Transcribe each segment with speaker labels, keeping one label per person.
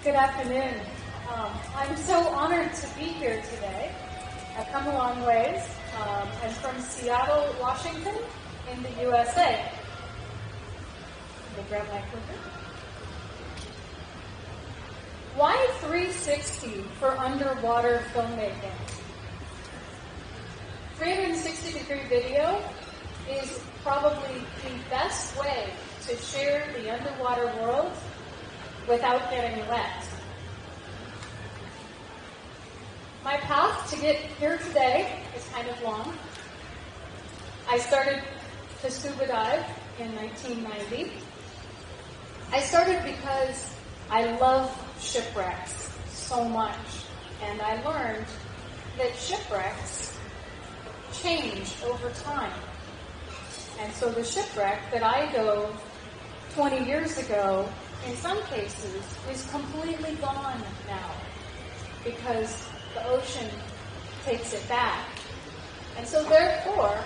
Speaker 1: Good afternoon. I'm so honored to be here today. I've come a long ways. I'm from Seattle, Washington, in the USA. Let me grab my clicker. Why 360 for underwater filmmaking? 360-degree video is probably the best way to share the underwater world without getting wet. My path to get here today is kind of long. I started to scuba dive in 1990. I started because I love shipwrecks so much, and I learned that shipwrecks change over time. And so the shipwreck that I dove 20 years ago, in some cases, is completely gone now because the ocean takes it back. And so therefore,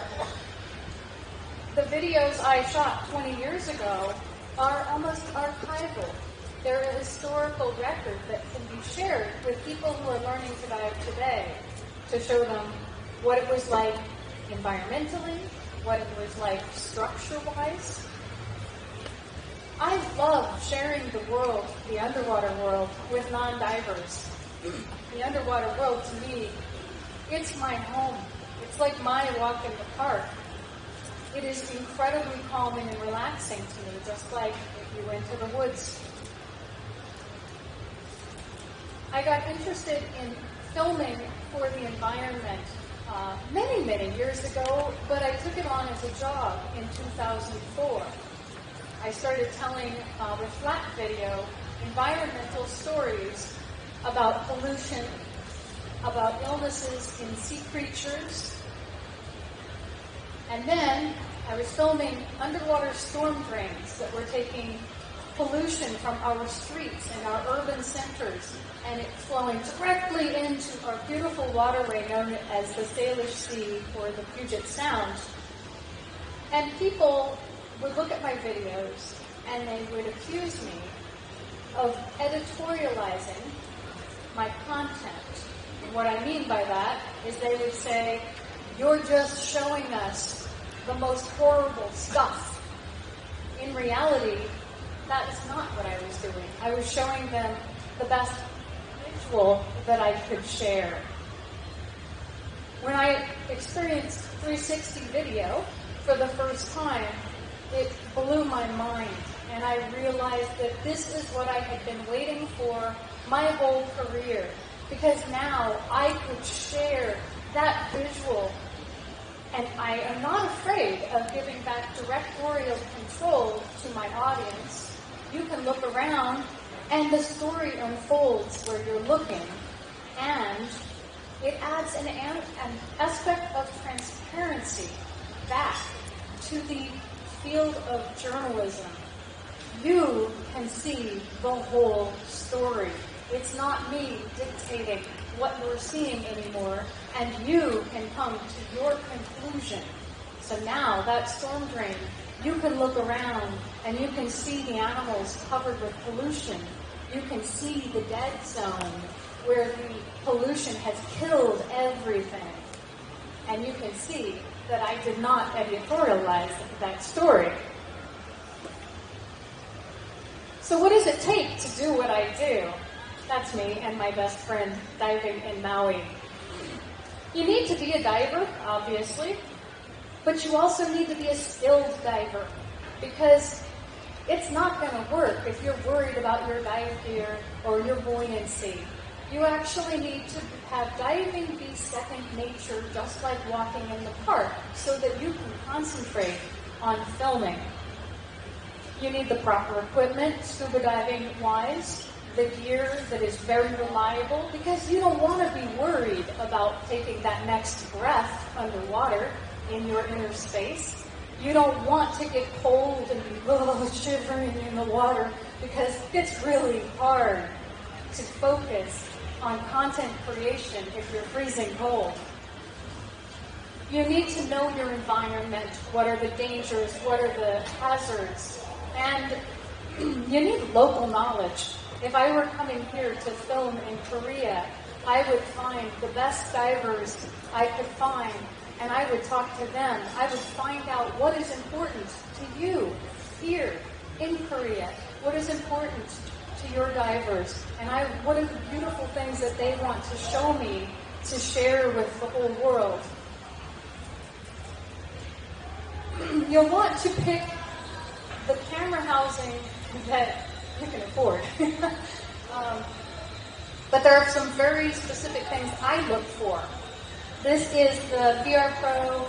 Speaker 1: the videos I shot 20 years ago are almost archival. They're a historical record that can be shared with people who are learning to dive today to show them what it was like environmentally, what it was like structure-wise. I love sharing the world, the underwater world, with non-divers. The underwater world, to me, it's my home. It's like my walk in the park. It is incredibly calming and relaxing to me, just like if you went to the woods. I got interested in filming for the environment many years ago, but I took it on as a job in 2004. I started telling, with flat video, environmental stories about pollution, about illnesses in sea creatures. And then I was filming underwater storm drains that were taking pollution from our streets and our urban centers, and it flowing directly into our beautiful waterway known as the Salish Sea or the Puget Sound. And people would look at my videos and they would accuse me of editorializing my content. And what I mean by that is they would say, "You're just showing us the most horrible stuff." In reality, that is not what I was doing. I was showing them the best visual that I could share. When I experienced 360 video for the first time, it blew my mind, and I realized that this is what I had been waiting for my whole career, because now I could share that visual, and I am not afraid of giving back directorial control to my audience. You can look around, and the story unfolds where you're looking, and it adds an aspect of transparency back to the field of journalism. You can see the whole story. It's not me dictating what you're seeing anymore, and you can come to your conclusion. So now that storm drain, you can look around and you can see the animals covered with pollution. You can see the dead zone where the pollution has killed everything. And you can see that I did not editorialize that story. So what does it take to do what I do? That's me and my best friend diving in Maui. You need to be a diver, obviously, but you also need to be a skilled diver, because it's not going to work if you're worried about your dive gear or your buoyancy. You actually need to have diving be second nature, just like walking in the park, so that you can concentrate on filming. You need the proper equipment, scuba diving wise, the gear that is very reliable, because you don't want to be worried about taking that next breath underwater in your inner space. You don't want to get cold and be shivering in the water, because it's really hard to focus on content creation if you're freezing cold. You need to know your environment. What are the dangers? What are the hazards? And you need local knowledge. If I were coming here to film in Korea, I would find the best divers I could find, and I would talk to them. I would find out what is important to you here in Korea, what is important to your divers, and what are the beautiful things that they want to show me to share with the whole world. You'll want to pick the camera housing that you can afford. But there are some very specific things I look for. This is the VR Pro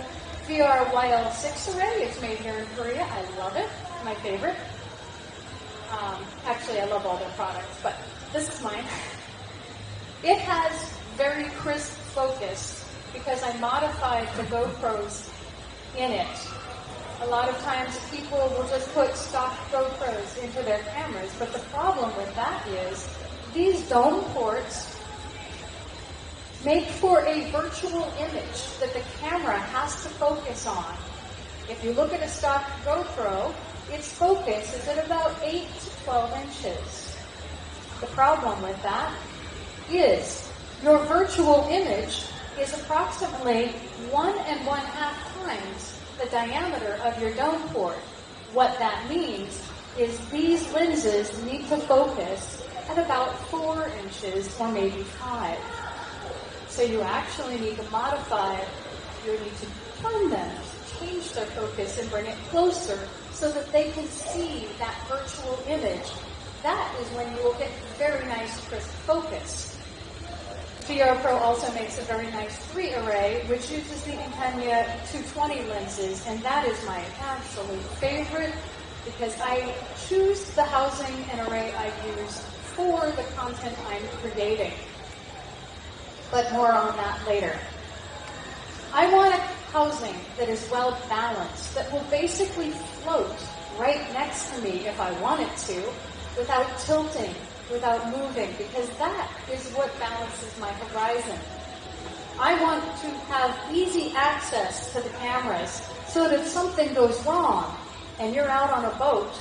Speaker 1: VR YL6 array. It's made here in Korea. I love it. My favorite. Actually, I love all their products, but this is mine. It has very crisp focus because I modified the GoPros in it. A lot of times people will just put stock GoPros into their cameras, but the problem with that is these dome ports make for a virtual image that the camera has to focus on. If you look at a stock GoPro, its focus is at about 8 to 12 inches. The problem with that is your virtual image is approximately 1.5 times the diameter of your dome port. What that means is these lenses need to focus at about 4 inches or maybe 5. So you actually need to modify, you need to turn them, change their focus and bring it closer so that they can see that virtual image. That is when you will get very nice crisp focus. VR Pro also makes a very nice 3 array, which uses the Immersion 220 lenses, and that is my absolute favorite because I choose the housing and array I use for the content I'm creating. But more on that later. I want a housing that is well balanced, that will basically float right next to me if I want it to, without tilting, without moving, because that is what balances my horizon. I want to have easy access to the cameras so that if something goes wrong and you're out on a boat,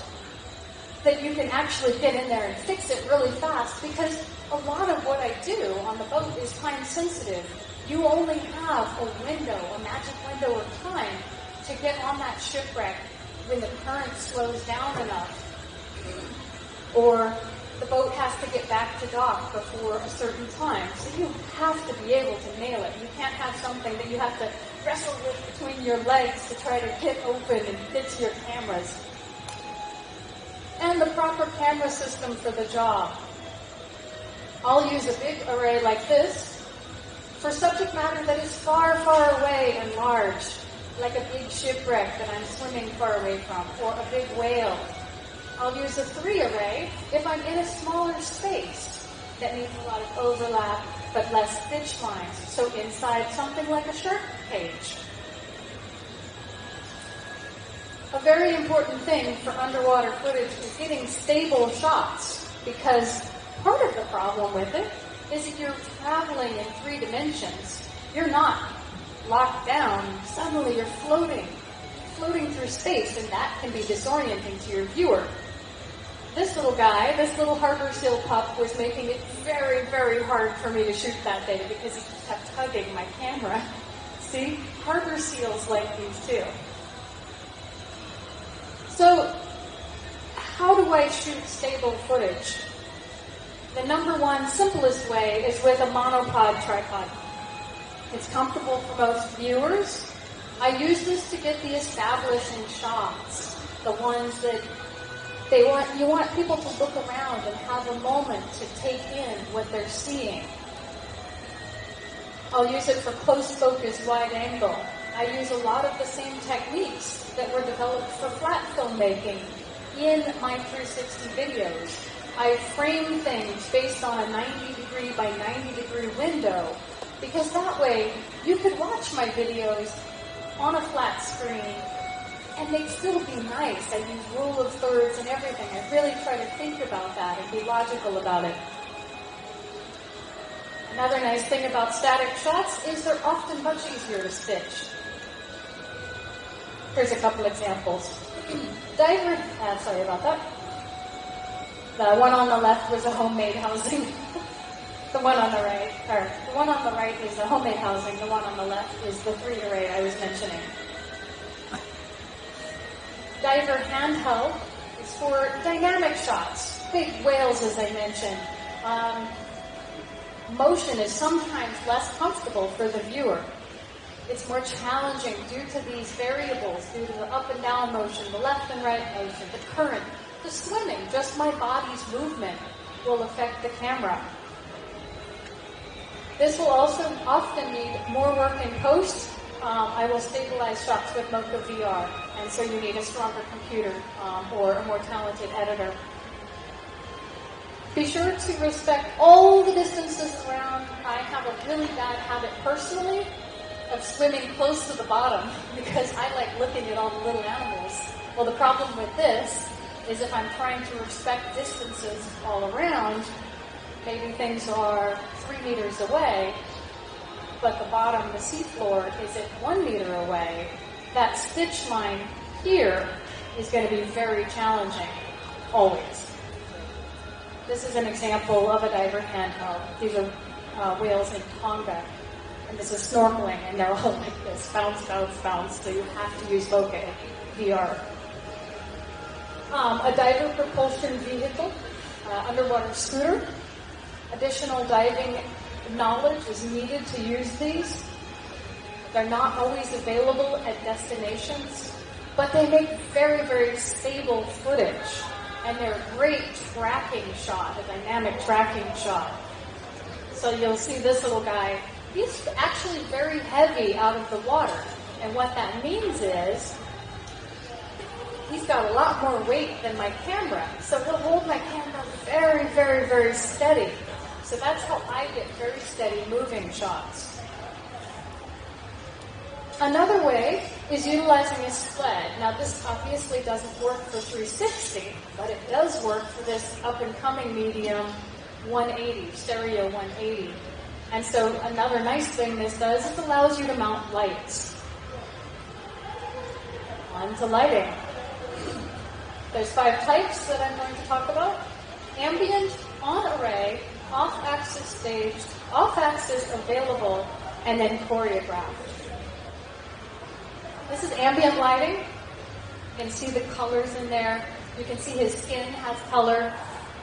Speaker 1: that you can actually get in there and fix it really fast, because a lot of what I do on the boat is time sensitive. You only have a window, a magic window of time to get on that shipwreck when the current slows down enough, or the boat has to get back to dock before a certain time. So you have to be able to nail it. You can't have something that you have to wrestle with between your legs to try to get open and fit to your cameras. And the proper camera system for the job. I'll use a big array like this for subject matter that is far, far away and large, like a big shipwreck that I'm swimming far away from, or a big whale. I'll use a 3 array if I'm in a smaller space that needs a lot of overlap but less pitch lines, so inside something like a shark cage. A very important thing for underwater footage is getting stable shots, because part of the problem with it is that you're traveling in 3 dimensions. You're not locked down. Suddenly you're floating through space, and that can be disorienting to your viewer. This little guy, this little harbor seal pup, was making it very, very hard for me to shoot that day because he kept tugging my camera. See? Harbor seals like these too. So, how do I shoot stable footage? The number one simplest way is with a monopod tripod. It's comfortable for most viewers. I use this to get the establishing shots, the ones that you want people to look around and have a moment to take in what they're seeing. I'll use it for close focus, wide angle. I use a lot of the same techniques that were developed for flat filmmaking in my 360 videos. I frame things based on a 90 degree by 90 degree window, because that way you could watch my videos on a flat screen and they'd still be nice. I use rule of thirds and everything. I really try to think about that and be logical about it. Another nice thing about static shots is they're often much easier to stitch. Here's a couple examples. Sorry about that. The one on the left was a homemade housing. The one on the right is the homemade housing. The one on the left is the 3 array I was mentioning. Diver handheld is for dynamic shots, big whales, as I mentioned. Motion is sometimes less comfortable for the viewer. It's more challenging due to these variables, due to the up and down motion, the left and right motion, the current, the swimming. Just my body's movement will affect the camera. This will also often need more work in post. I will stabilize shots with Mocha VR, and so you need a stronger computer or a more talented editor. Be sure to respect all the distances around. I have a really bad habit personally of swimming close to the bottom because I like looking at all the little animals. Well, the problem with this is if I'm trying to respect distances all around, maybe things are 3 meters away, but the bottom, the seafloor, is at 1 meter away. That stitch line here is going to be very challenging, always. This is an example of a diver handheld. These are whales in Tonga. And this is snorkeling, and they're all like this, bounce, bounce, bounce, so you have to use Mocha VR. A diver propulsion vehicle, underwater scooter. Additional diving knowledge is needed to use these. They're not always available at destinations, but they make very, very stable footage. And they're a great tracking shot, a dynamic tracking shot. So you'll see this little guy. He's actually very heavy out of the water. And what that means is he's got a lot more weight than my camera. So he'll hold my camera very, very, very steady. So that's how I get very steady moving shots. Another way is utilizing a sled. Now this obviously doesn't work for 360, but it does work for this up-and-coming medium 180, stereo 180. And so another nice thing this does is it allows you to mount lights. On to lighting. There's 5 types that I'm going to talk about. Ambient, on-array, off-axis staged, off-axis available, and then choreographed. This is ambient lighting. You can see the colors in there. You can see his skin has color.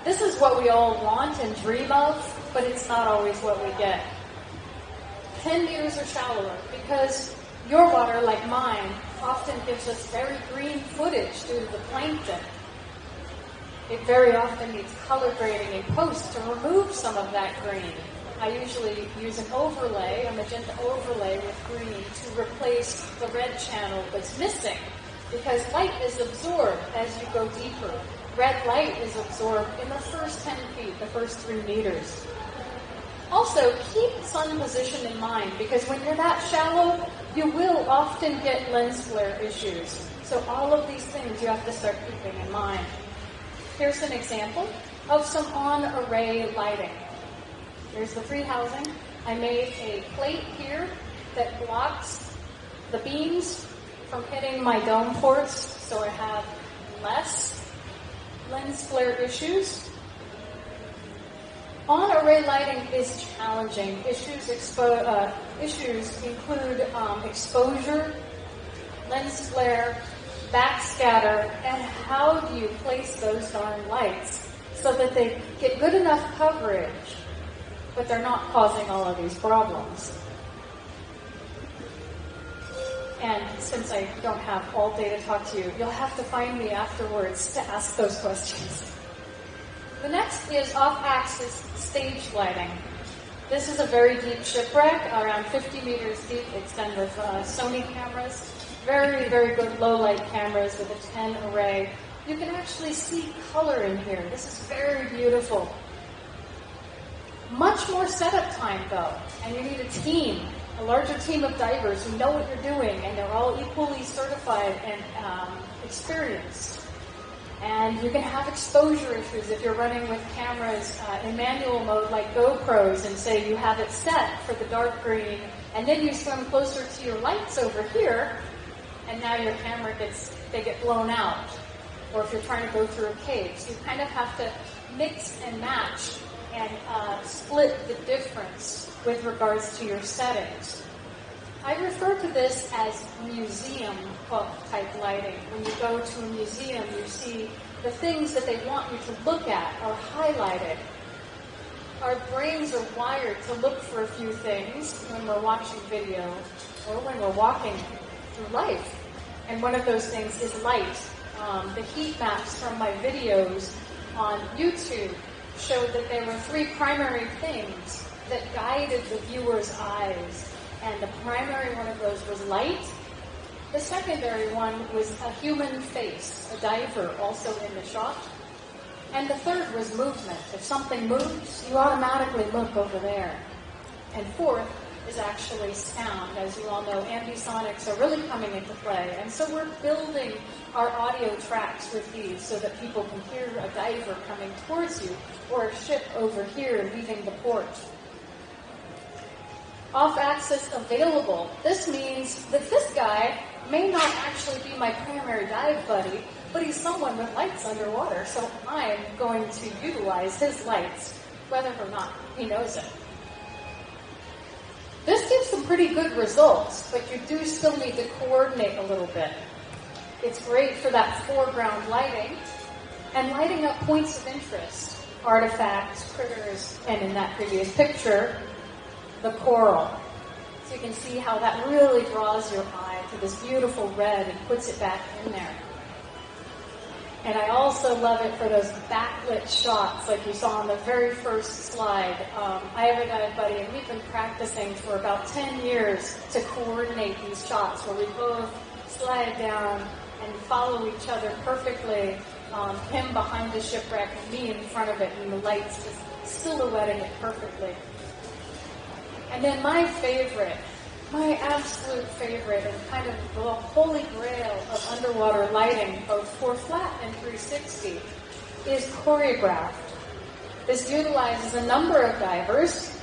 Speaker 1: This is what we all want and dream of, but it's not always what we get. 10 meters or shallower, because your water, like mine, often gives us very green footage due to the plankton. It very often needs color grading in post to remove some of that green. I usually use an overlay, a magenta overlay with green to replace the red channel that's missing, because light is absorbed as you go deeper. Red light is absorbed in the first 10 feet, the first 3 meters. Also, keep sun position in mind, because when you're that shallow, you will often get lens flare issues. So all of these things you have to start keeping in mind. Here's an example of some on-array lighting. Here's the free housing. I made a plate here that blocks the beams from hitting my dome ports, so I have less lens flare issues. On-array lighting is challenging. Issues include exposure, lens flare, backscatter, and how do you place those darn lights so that they get good enough coverage, but they're not causing all of these problems. And since I don't have all day to talk to you, you'll have to find me afterwards to ask those questions. The next is off-axis stage lighting. This is a very deep shipwreck, around 50 meters deep. It's done with Sony cameras. Very, very good low-light cameras with a 10 array. You can actually see color in here. This is very beautiful. Much more setup time, though, and you need a team, a larger team of divers who know what you're doing, and they're all equally certified and experienced. And you can have exposure issues if you're running with cameras in manual mode like GoPros, and say you have it set for the dark green, and then you swim closer to your lights over here, and now your camera they get blown out. Or if you're trying to go through a cave. So you kind of have to mix and match and split the difference with regards to your settings. I refer to this as museum type lighting. When you go to a museum, you see the things that they want you to look at are highlighted. Our brains are wired to look for a few things when we're watching video or when we're walking through life. And one of those things is light. The heat maps from my videos on YouTube showed that there were three primary things that guided the viewer's eyes. And the primary one of those was light. The secondary one was a human face, a diver also in the shot. And the third was movement. If something moves, you automatically look over there. And fourth is actually sound. As you all know, ambisonics are really coming into play. And so we're building our audio tracks with these so that people can hear a diver coming towards you or a ship over here leaving the port. Off-axis available. This means that this guy may not actually be my primary dive buddy, but he's someone with lights underwater, so I'm going to utilize his lights, whether or not he knows it. This gives some pretty good results, but you do still need to coordinate a little bit. It's great for that foreground lighting and lighting up points of interest, artifacts, critters, and in that previous picture, the coral. So you can see how that really draws your eye to this beautiful red and puts it back in there. And I also love it for those backlit shots like you saw on the very first slide. I have a dive buddy and we've been practicing for about 10 years to coordinate these shots where we both slide down and follow each other perfectly. Him behind the shipwreck and me in front of it and the lights just silhouetting it perfectly. And then my absolute favorite, and kind of the holy grail of underwater lighting, both for flat and 360, is choreographed. This utilizes a number of divers,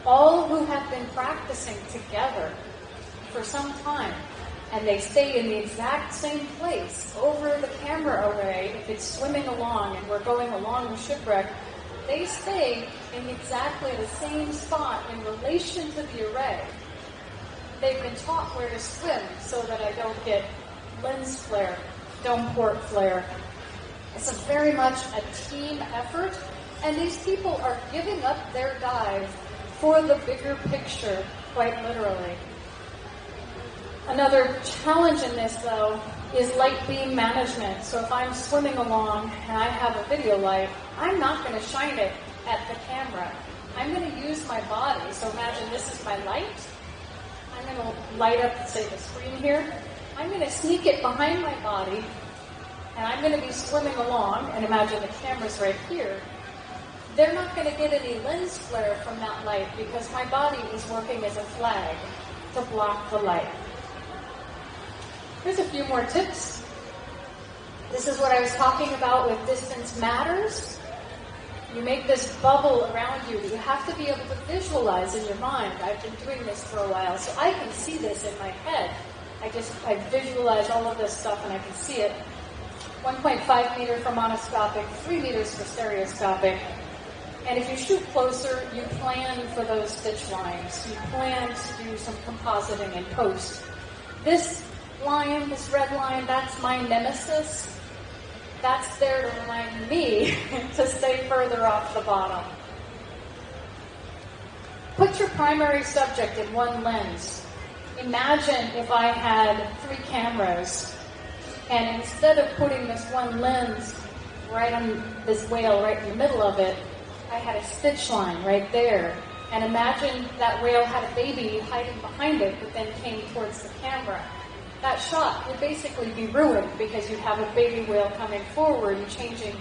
Speaker 1: all who have been practicing together for some time, and they stay in the exact same place over the camera array. If it's swimming along and we're going along the shipwreck, they stay in exactly the same spot in relation to the array. They've been taught where to swim so that I don't get lens flare, dome port flare. It's very much a team effort, and these people are giving up their dive for the bigger picture, quite literally. Another challenge in this, though, is light beam management. So if I'm swimming along and I have a video light, I'm not going to shine it at the camera. I'm going to use my body. So imagine this is my light. I'm going to light up, say, the screen here. I'm going to sneak it behind my body, and I'm going to be swimming along, and imagine the camera's right here. They're not going to get any lens flare from that light because my body is working as a flag to block the light. Here's a few more tips. This is what I was talking about with distance matters. You make this bubble around you that you have to be able to visualize in your mind. I've been doing this for a while, so I can see this in my head. I visualize all of this stuff and I can see it. 1.5 meter for monoscopic, 3 meters for stereoscopic. And if you shoot closer, you plan for those stitch lines. You plan to do some compositing in post. This line, this red line, that's my nemesis. That's there to remind me to stay further off the bottom. Put your primary subject in one lens. Imagine if I had 3 cameras, and instead of putting this one lens right on this whale right in the middle of it, I had a stitch line right there. And imagine that whale had a baby hiding behind it, but then came towards the camera. That shot would basically be ruined because you'd have a baby whale coming forward and changing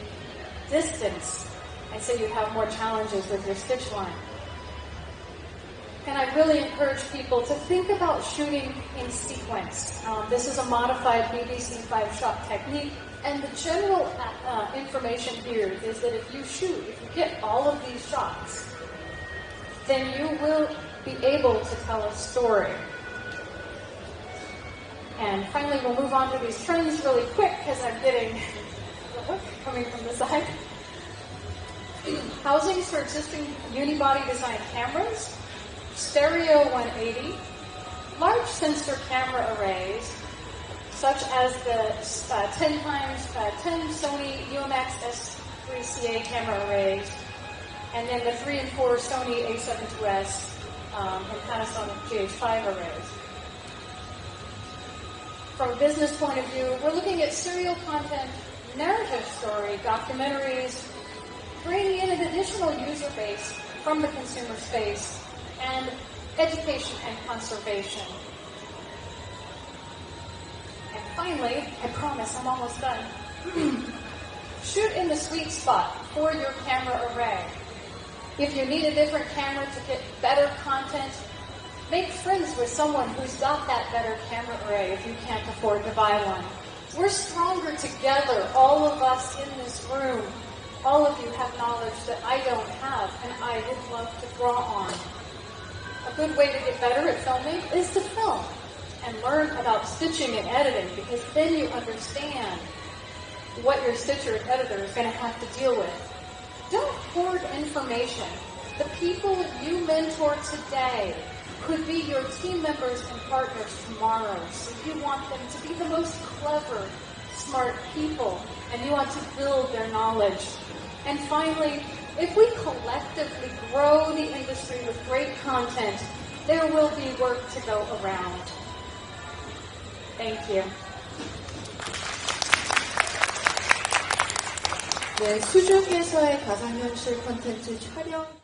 Speaker 1: distance. And so you'd have more challenges with your stitch line. And I really encourage people to think about shooting in sequence. This is a modified BBC 5-shot technique. And the general information here is that if you get all of these shots, then you will be able to tell a story. And finally, we'll move on to these trends really quick because I'm getting the hook coming from the side. housings for existing unibody design cameras, stereo 180, large sensor camera arrays, such as the 10x10 Sony UMX S3CA camera arrays, and then the 3 and 4 Sony A7 IIS and Panasonic GH5 arrays. From a business point of view, we're looking at serial content, narrative story, documentaries, bringing in an additional user base from the consumer space, and education and conservation. And finally, I promise I'm almost done, shoot in the sweet spot for your camera array. If you need a different camera to get better content, make friends with someone who's got that better camera array if you can't afford to buy one. We're stronger together, all of us in this room. All of you have knowledge that I don't have, and I would love to draw on. A good way to get better at filming is to film and learn about stitching and editing, because then you understand what your stitcher and editor is going to have to deal with. Don't hoard information. The people you mentor today could be your team members and partners tomorrow. So you want them to be the most clever, smart people, and you want to build their knowledge. And finally, if we collectively grow the industry with great content, there will be work to go around. Thank you.
Speaker 2: 네, 수중에서의 가상현실 콘텐츠 촬영